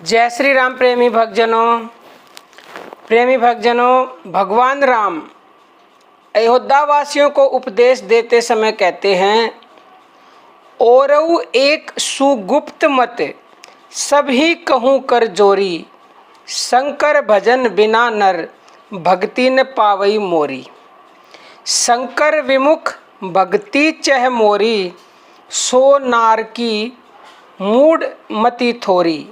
जय श्री राम प्रेमी भक्तजनों, भगवान राम अयोध्या वासियों को उपदेश देते समय कहते हैं, औरऊ एक सुगुप्त मत सभी कहूँ कर जोरी, शंकर भजन बिना नर भक्ति न पावई मोरी। शंकर विमुख भक्ति चह मोरी, सो नार की मूड मति थोरी।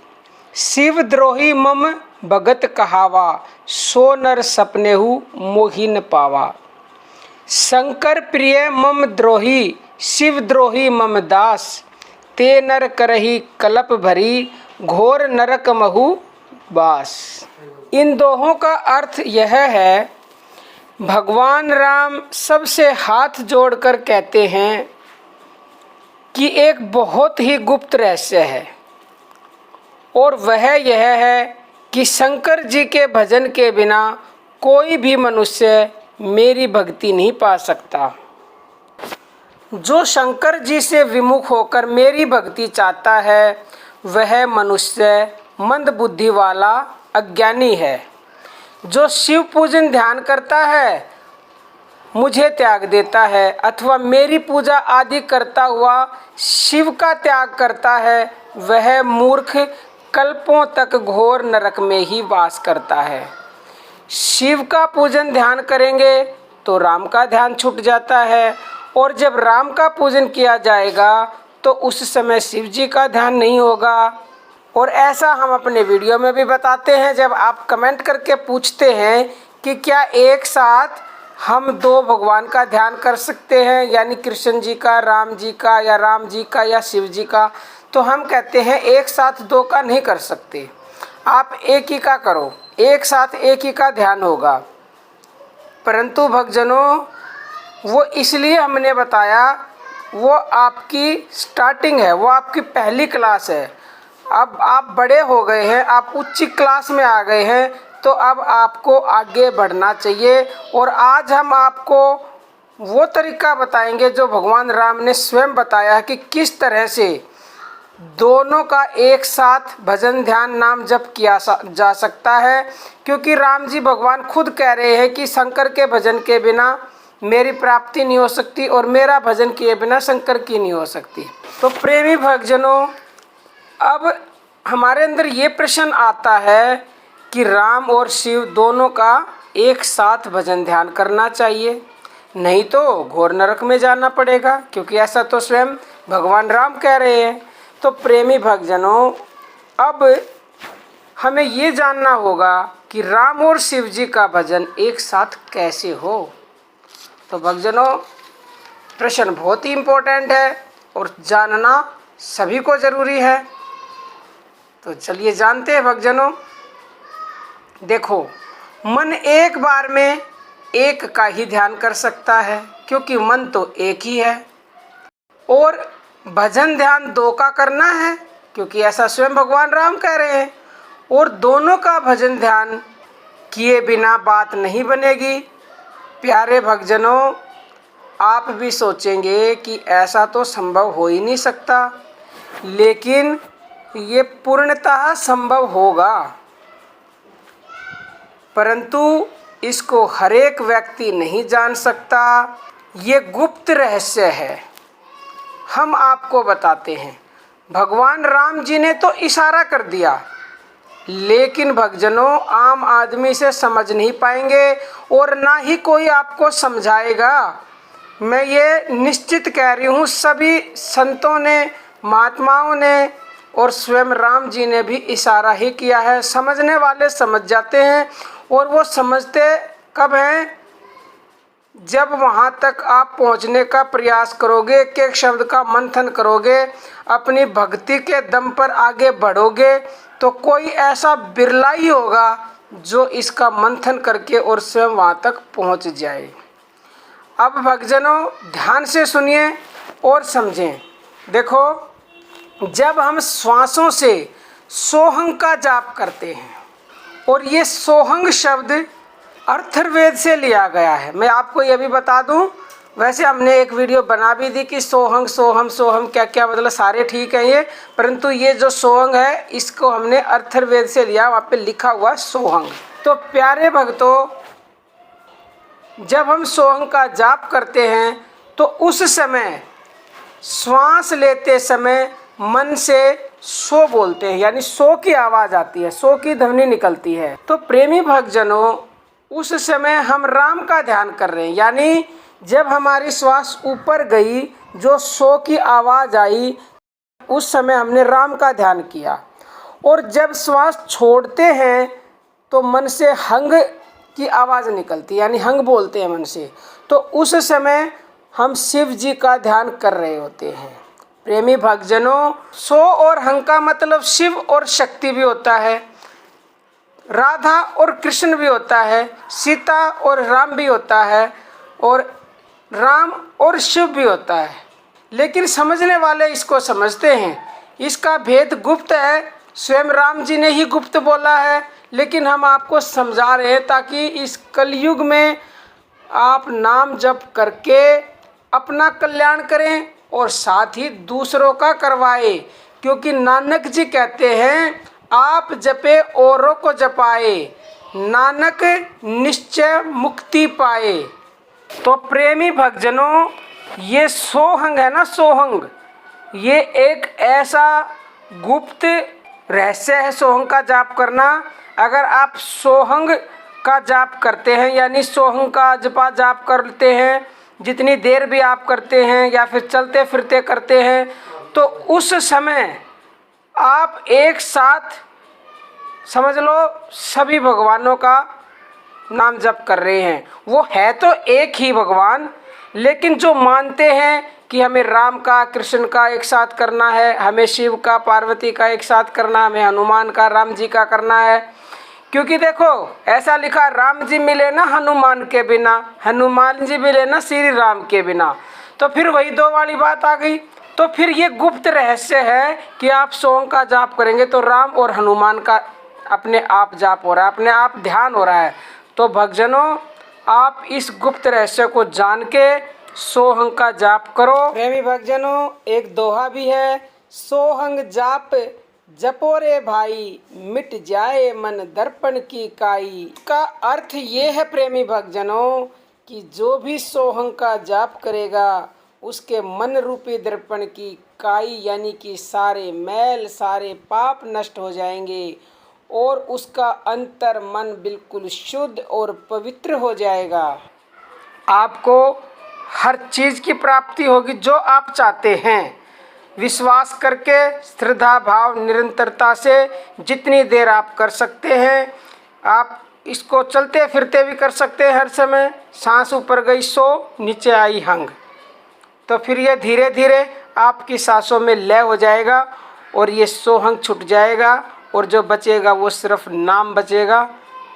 शिव द्रोही मम भगत कहावा, सो नर सपनेहु मोहि न पावा। शंकर प्रिय मम द्रोही, शिव द्रोही मम दास, ते नर करही कलप भरी, घोर नरक महु बास। इन दोहों का अर्थ यह है, भगवान राम सबसे हाथ जोड़कर कहते हैं कि एक बहुत ही गुप्त रहस्य है, और वह यह है कि शंकर जी के भजन के बिना कोई भी मनुष्य मेरी भक्ति नहीं पा सकता। जो शंकर जी से विमुख होकर मेरी भक्ति चाहता है, वह मनुष्य मंद बुद्धि वाला अज्ञानी है। जो शिव पूजन ध्यान करता है, मुझे त्याग देता है, अथवा मेरी पूजा आदि करता हुआ शिव का त्याग करता है, वह मूर्ख कल्पों तक घोर नरक में ही वास करता है। शिव का पूजन ध्यान करेंगे तो राम का ध्यान छूट जाता है, और जब राम का पूजन किया जाएगा तो उस समय शिव जी का ध्यान नहीं होगा। और ऐसा हम अपने वीडियो में भी बताते हैं। जब आप कमेंट करके पूछते हैं कि क्या एक साथ हम दो भगवान का ध्यान कर सकते हैं, यानी कृष्ण जी का, राम जी का, या राम जी का, या शिव जी का, तो हम कहते हैं एक साथ दो का नहीं कर सकते, आप एक ही का करो, एक साथ एक ही का ध्यान होगा। परंतु भक्तजनों, वो इसलिए हमने बताया, वो आपकी स्टार्टिंग है, वो आपकी पहली क्लास है। अब आप बड़े हो गए हैं, आप उच्च क्लास में आ गए हैं, तो अब आपको आगे बढ़ना चाहिए। और आज हम आपको वो तरीका बताएंगे जो भगवान राम ने स्वयं बताया है कि किस तरह से दोनों का एक साथ भजन ध्यान नाम जप किया जा सकता है। क्योंकि राम जी भगवान खुद कह रहे हैं कि शंकर के भजन के बिना मेरी प्राप्ति नहीं हो सकती, और मेरा भजन किए बिना शंकर की नहीं हो सकती। तो प्रेमी भक्तजनों, अब हमारे अंदर ये प्रश्न आता है कि राम और शिव दोनों का एक साथ भजन ध्यान करना चाहिए, नहीं तो घोर नरक में जाना पड़ेगा, क्योंकि ऐसा तो स्वयं भगवान राम कह रहे हैं। तो प्रेमी भक्तजनों, अब हमें ये जानना होगा कि राम और शिव जी का भजन एक साथ कैसे हो। तो भक्तजनों, प्रश्न बहुत ही इम्पोर्टेंट है और जानना सभी को ज़रूरी है। तो चलिए जानते हैं भक्तजनों। देखो, मन एक बार में एक का ही ध्यान कर सकता है, क्योंकि मन तो एक ही है। और भजन ध्यान दो का करना है, क्योंकि ऐसा स्वयं भगवान राम कह रहे हैं। और दोनों का भजन ध्यान किए बिना बात नहीं बनेगी। प्यारे भक्तजनों, आप भी सोचेंगे कि ऐसा तो संभव हो ही नहीं सकता, लेकिन ये पूर्णतः संभव होगा, परंतु इसको हर एक व्यक्ति नहीं जान सकता। ये गुप्त रहस्य है, हम आपको बताते हैं। भगवान राम जी ने तो इशारा कर दिया, लेकिन भक्तजनों, आम आदमी से समझ नहीं पाएंगे, और ना ही कोई आपको समझाएगा। मैं ये निश्चित कह रही हूँ, सभी संतों ने, महात्माओं ने और स्वयं राम जी ने भी इशारा ही किया है। समझने वाले समझ जाते हैं, और वो समझते कब हैं? जब वहाँ तक आप पहुँचने का प्रयास करोगे, एक एक शब्द का मंथन करोगे, अपनी भक्ति के दम पर आगे बढ़ोगे, तो कोई ऐसा बिरला ही होगा जो इसका मंथन करके और स्वयं वहाँ तक पहुँच जाए। अब भक्तजनों, ध्यान से सुनिए और समझें। देखो, जब हम श्वासों से सोहंग का जाप करते हैं, और ये सोहंग शब्द अथर्ववेद से लिया गया है। मैं आपको यह भी बता दूं, वैसे हमने एक वीडियो बना भी दी कि सोहंग सोहम सोहम क्या क्या मतलब सारे ठीक है ये, परंतु ये जो सोहंग है इसको हमने अथर्ववेद से लिया, वहाँ पे लिखा हुआ सोहंग। तो प्यारे भक्तों, जब हम सोहंग का जाप करते हैं तो उस समय श्वास लेते समय मन से सो बोलते हैं, यानी सो की आवाज़ आती है, सो की ध्वनि निकलती है। तो प्रेमी भक्तजनों, उस समय हम राम का ध्यान कर रहे हैं, यानी जब हमारी श्वास ऊपर गई, जो सो की आवाज़ आई, उस समय हमने राम का ध्यान किया। और जब श्वास छोड़ते हैं तो मन से हंग की आवाज़ निकलती है, यानी हंग बोलते हैं मन से, तो उस समय हम शिव जी का ध्यान कर रहे होते हैं। प्रेमी भक्तजनों, सो और हंग का मतलब शिव और शक्ति भी होता है, राधा और कृष्ण भी होता है, सीता और राम भी होता है, और राम और शिव भी होता है। लेकिन समझने वाले इसको समझते हैं, इसका भेद गुप्त है, स्वयं राम जी ने ही गुप्त बोला है, लेकिन हम आपको समझा रहे हैं ताकि इस कलयुग में आप नाम जप करके अपना कल्याण करें और साथ ही दूसरों का करवाए। क्योंकि नानक जी कहते हैं, आप जपे औरों को जपाए, नानक निश्चय मुक्ति पाए। तो प्रेमी भक्तजनों, ये सोहंग है ना, सोहंग, ये एक ऐसा गुप्त रहस्य है सोहंग का जाप करना। अगर आप सोहंग का जाप करते हैं, यानी सोहंग का जपा जाप करते हैं, जितनी देर भी आप करते हैं या फिर चलते फिरते करते हैं, तो उस समय आप एक साथ समझ लो सभी भगवानों का नाम जप कर रहे हैं। वो है तो एक ही भगवान, लेकिन जो मानते हैं कि हमें राम का कृष्ण का एक साथ करना है, हमें शिव का पार्वती का एक साथ करना, हमें हनुमान का राम जी का करना है। क्योंकि देखो ऐसा लिखा, राम जी मिले ना हनुमान के बिना, हनुमान जी मिले ना श्री राम के बिना। तो फिर वही दो वाली बात आ गई। तो फिर ये गुप्त रहस्य है कि आप सोहंग का जाप करेंगे तो राम और हनुमान का अपने आप जाप हो रहा है, अपने आप ध्यान हो रहा है। तो भक्तजनों, आप इस गुप्त रहस्य को जान के सोहंग का जाप करो। प्रेमी भक्तजनों, एक दोहा भी है, सोहंग जाप जपो रे भाई, मिट जाए मन दर्पण की काई। का अर्थ ये है प्रेमी भक्तजनों कि जो भी सोहंग का जाप करेगा उसके मन रूपी दर्पण की काई, यानी कि सारे मैल सारे पाप नष्ट हो जाएंगे और उसका अंतर मन बिल्कुल शुद्ध और पवित्र हो जाएगा। आपको हर चीज़ की प्राप्ति होगी जो आप चाहते हैं। विश्वास करके श्रद्धा भाव निरंतरता से जितनी देर आप कर सकते हैं, आप इसको चलते फिरते भी कर सकते हैं। हर समय सांस ऊपर गई सो, नीचे आई हंग, तो फिर ये धीरे धीरे आपकी सांसों में लय हो जाएगा और ये सोहंग छूट जाएगा और जो बचेगा वो सिर्फ नाम बचेगा।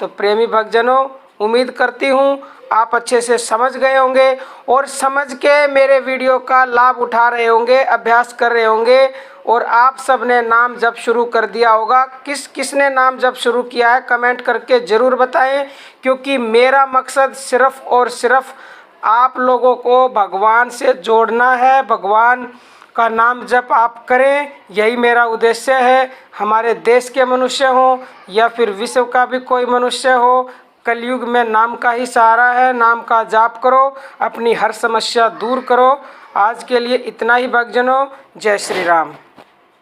तो प्रेमी भक्तजनों, उम्मीद करती हूँ आप अच्छे से समझ गए होंगे और समझ के मेरे वीडियो का लाभ उठा रहे होंगे, अभ्यास कर रहे होंगे और आप सब ने नाम जप शुरू कर दिया होगा। किसने नाम जप शुरू किया है कमेंट करके ज़रूर बताएं, क्योंकि मेरा मकसद सिर्फ़ और सिर्फ आप लोगों को भगवान से जोड़ना है। भगवान का नाम जप आप करें, यही मेरा उद्देश्य है। हमारे देश के मनुष्य हों या फिर विश्व का भी कोई मनुष्य हो, कलयुग में नाम का ही सहारा है। नाम का जाप करो, अपनी हर समस्या दूर करो। आज के लिए इतना ही भक्तजनों, जय श्री राम।